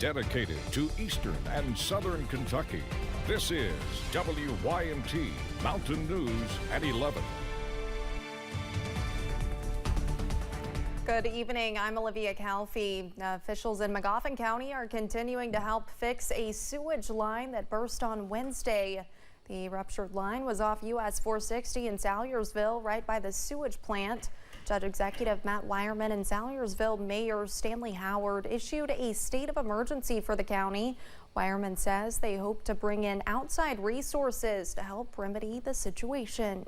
dedicated to Eastern and Southern Kentucky. This is WYMT Mountain News at 11. Good evening. I'm Olivia Calfee. Officials in Magoffin County are continuing to help fix a sewage line that burst on Wednesday. The ruptured line was off US 460 in Salyersville, right by the sewage plant. Judge Executive Matt Wireman and Salyersville Mayor Stanley Howard issued a state of emergency for the county. Wireman says they hope to bring in outside resources to help remedy the situation.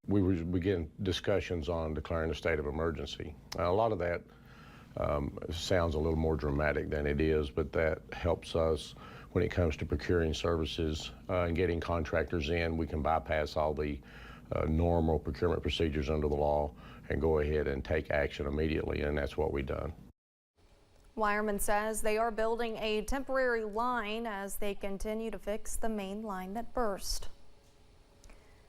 We will begin discussions on declaring a state of emergency. A lot of that sounds a little more dramatic than it is, but that helps us when it comes to procuring services and getting contractors in. We can bypass all the normal procurement procedures under the law and go ahead and take action immediately, and that's what we've done. Wireman says they are building a temporary line as they continue to fix the main line that burst.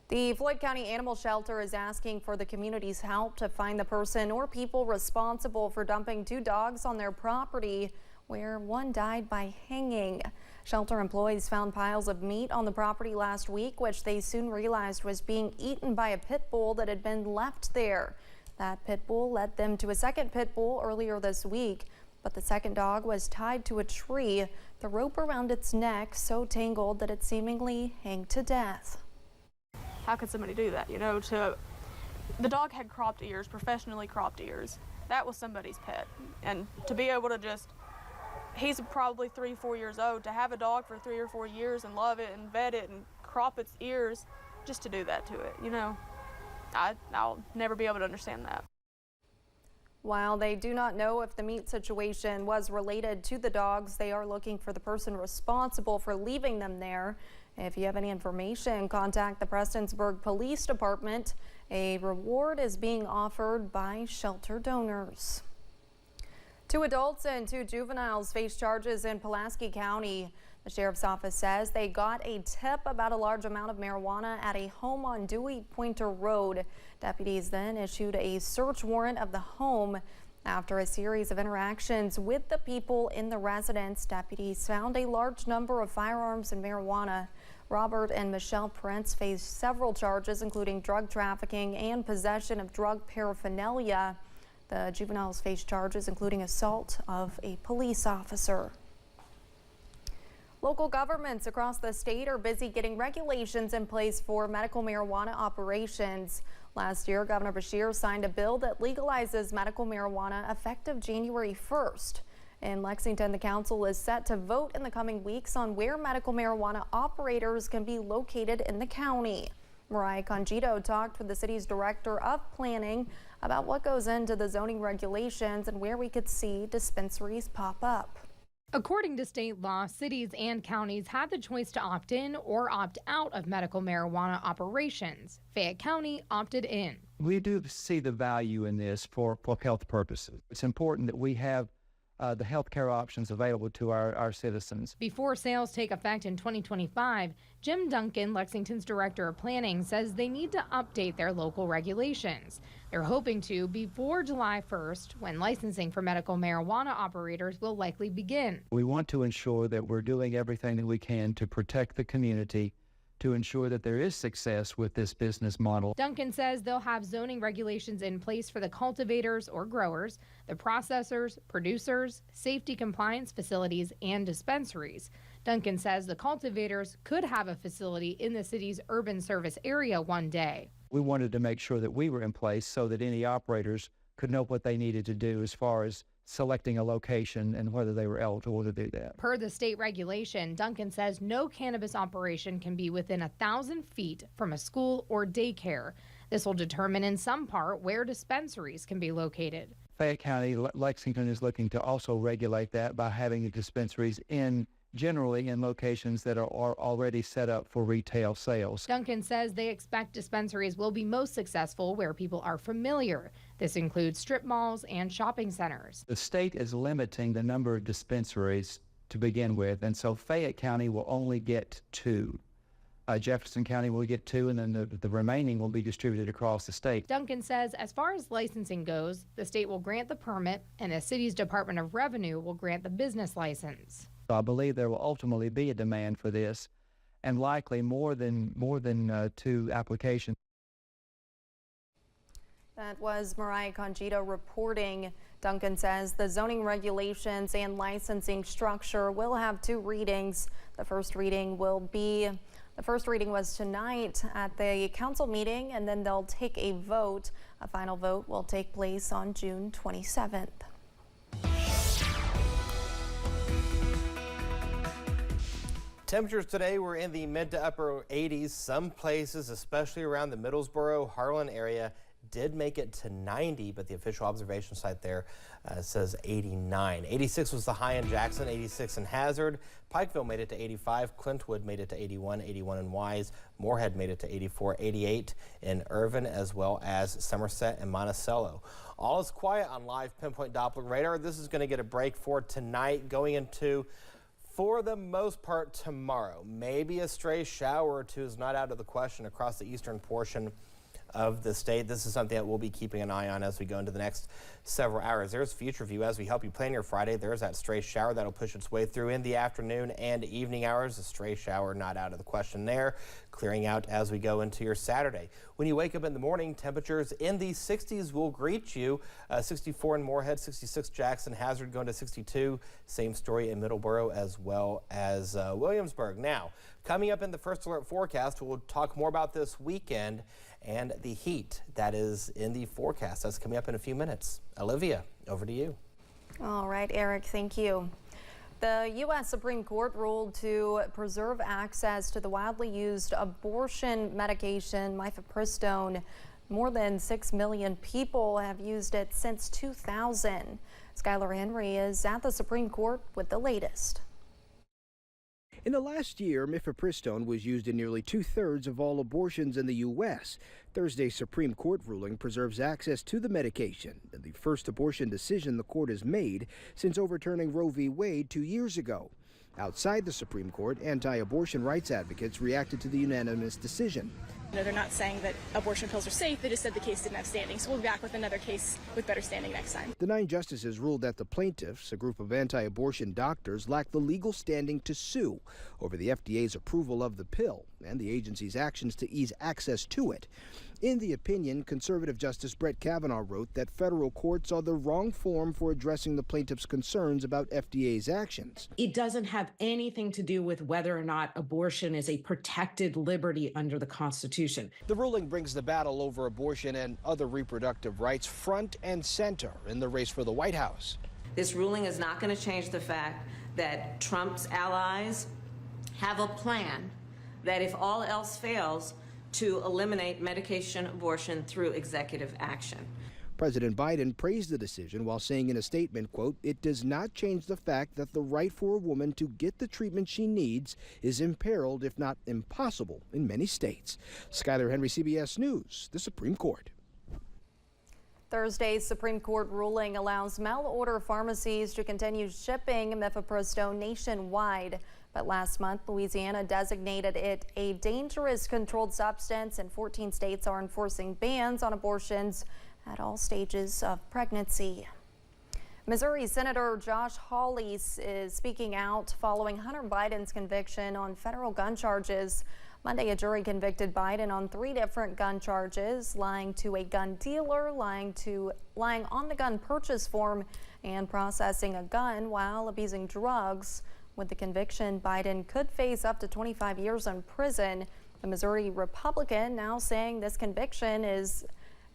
The Floyd County Animal Shelter is asking for the community's help to find the person or people responsible for dumping 2 dogs on their property, where one died by hanging. Shelter employees found piles of meat on the property last week, which they soon realized was being eaten by a pit bull that had been left there. That pit bull led them to a second pit bull earlier this week, but the second dog was tied to a tree, the rope around its neck so tangled that it seemingly hung to death. How could somebody do that? You know, the dog had cropped ears, professionally cropped ears. That was somebody's pet. And to be able to he's probably 3-4 years old, to have a dog for 3 or 4 years and love it and vet it and crop its ears, just to do that to it, you know, I'll never be able to understand that. While they do not know if the meat situation was related to the dogs, they are looking for the person responsible for leaving them there. If you have any information, contact the Prestonsburg Police Department. A reward is being offered by shelter donors. 2 adults and 2 juveniles face charges in Pulaski County. The sheriff's office says they got a tip about a large amount of marijuana at a home on Dewey Pointer Road. Deputies then issued a search warrant of the home. After a series of interactions with the people in the residence, deputies found a large number of firearms and marijuana. Robert and Michelle Prince face several charges, including drug trafficking and possession of drug paraphernalia. The juveniles face charges including assault of a police officer. Local governments across the state are busy getting regulations in place for medical marijuana operations. Last year, Governor Beshear signed a bill that legalizes medical marijuana effective January 1st. In Lexington, the council is set to vote in the coming weeks on where medical marijuana operators can be located in the county. Mariah Congito talked with the city's director of planning about what goes into the zoning regulations and where we could see dispensaries pop up. According to state law, cities and counties have the choice to opt in or opt out of medical marijuana operations. Fayette County opted in. We do see the value in this for health purposes. It's important that we have the health care options available to our citizens. Before sales take effect in 2025, Jim Duncan, Lexington's director of planning, says they need to update their local regulations. They're hoping to before July 1st, when licensing for medical marijuana operators will likely begin. We want to ensure that we're doing everything that we can to protect the community, to ensure that there is success with this business model. Duncan says they'll have zoning regulations in place for the cultivators or growers, the processors, producers, safety compliance facilities, and dispensaries. Duncan says the cultivators could have a facility in the city's urban service area one day. We wanted to make sure that we were in place so that any operators could know what they needed to do as far as selecting a location and whether they were eligible to do that. Per the state regulation, Duncan says no cannabis operation can be within 1,000 feet from a school or daycare. This will determine in some part where dispensaries can be located. Fayette County, Lexington is looking to also regulate that by having the dispensaries generally in locations that are already set up for retail sales. Duncan says they expect dispensaries will be most successful where people are familiar. This includes strip malls and shopping centers. The state is limiting the number of dispensaries to begin with, and so Fayette County will only get 2. Jefferson County will get 2, and then the remaining will be distributed across the state. Duncan says as far as licensing goes, the state will grant the permit and the city's Department of Revenue will grant the business license. So I believe there will ultimately be a demand for this, and likely more than 2 applications. That was Mariah Conchita reporting. Duncan says the zoning regulations and licensing structure will have 2 readings. The first reading was tonight at the council meeting, and then they'll take a vote. A final vote will take place on June 27th. Temperatures today were in the mid to upper 80s. Some places, especially around the Middlesboro, Harlan area, did make it to 90, but the official observation site there says 89. 86 was the high in Jackson, 86 in Hazard. Pikeville made it to 85. Clintwood made it to 81, 81 in Wise. Moorhead made it to 84, 88 in Irvin, as well as Somerset and Monticello. All is quiet on live pinpoint Doppler radar. This is going to get a break for tonight, going into, for the most part, tomorrow. Maybe a stray shower or 2 is not out of the question across the eastern portion of the state. This is something that we'll be keeping an eye on as we go into the next several hours. There's Future View as we help you plan your Friday. There's that stray shower that'll push its way through in the afternoon and evening hours. A stray shower not out of the question there. Clearing out as we go into your Saturday. When you wake up in the morning, temperatures in the 60s will greet you. 64 in Moorhead, 66 Jackson, Hazard going to 62. Same story in Middleborough as well as Williamsburg. Now, coming up in the First Alert forecast, we'll talk more about this weekend and the heat that is in the forecast. That's coming up in a few minutes. Olivia, over to you. All right, Eric, thank you. The U.S. Supreme Court ruled to preserve access to the widely used abortion medication mifepristone. More than 6 million people have used it since 2000. Skylar Henry is at the Supreme Court with the latest. In the last year, mifepristone was used in nearly 2/3 of all abortions in the U.S. Thursday's Supreme Court ruling preserves access to the medication, and the first abortion decision the court has made since overturning Roe v. Wade 2 years ago. Outside the Supreme Court, anti-abortion rights advocates reacted to the unanimous decision. No, they're not saying that abortion pills are safe. They just said the case didn't have standing. So we'll be back with another case with better standing next time. The 9 justices ruled that the plaintiffs, a group of anti-abortion doctors, lack the legal standing to sue over the FDA's approval of the pill and the agency's actions to ease access to it. In the opinion, conservative Justice Brett Kavanaugh wrote that federal courts are the wrong forum for addressing the plaintiffs' concerns about FDA's actions. It doesn't have anything to do with whether or not abortion is a protected liberty under the Constitution. The ruling brings the battle over abortion and other reproductive rights front and center in the race for the White House. This ruling is not going to change the fact that Trump's allies have a plan that if all else fails, to eliminate medication abortion through executive action. President Biden praised the decision while saying in a statement, quote, "It does not change the fact that the right for a woman to get the treatment she needs is imperiled, if not impossible, in many states." Skylar Henry, CBS News, the Supreme Court. Thursday's Supreme Court ruling allows mail-order pharmacies to continue shipping mifepristone nationwide. But last month, Louisiana designated it a dangerous controlled substance, and 14 states are enforcing bans on abortions at all stages of pregnancy. Missouri Senator Josh Hawley is speaking out following Hunter Biden's conviction on federal gun charges. Monday, a jury convicted Biden on 3 different gun charges: lying to a gun dealer, lying on the gun purchase form, and processing a gun while abusing drugs. With the conviction, Biden could face up to 25 years in prison. The Missouri Republican now saying this conviction is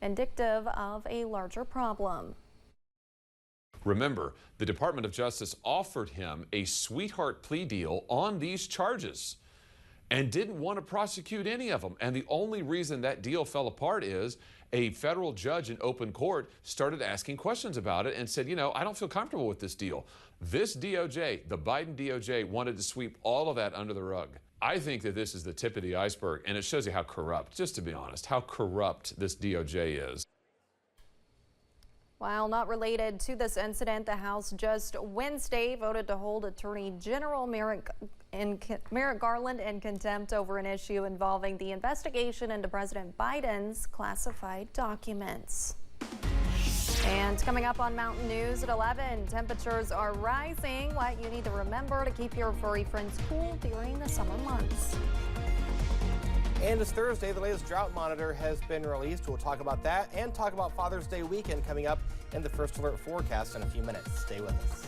indicative of a larger problem. Remember, the Department of Justice offered him a sweetheart plea deal on these charges and didn't want to prosecute any of them. And the only reason that deal fell apart is a federal judge in open court started asking questions about it and said, you know, I don't feel comfortable with this deal. This DOJ, the Biden DOJ, wanted to sweep all of that under the rug. I think that this is the tip of the iceberg, and it shows you how corrupt, just to be honest, how corrupt this DOJ is. While not related to this incident, the House just Wednesday voted to hold Attorney General Merrick Garland in contempt over an issue involving the investigation into President Biden's classified documents. And coming up on Mountain News at 11, temperatures are rising. What you need to remember to keep your furry friends cool during the summer months. And it's Thursday, the latest drought monitor has been released. We'll talk about that and talk about Father's Day weekend coming up in the First Alert forecast in a few minutes. Stay with us.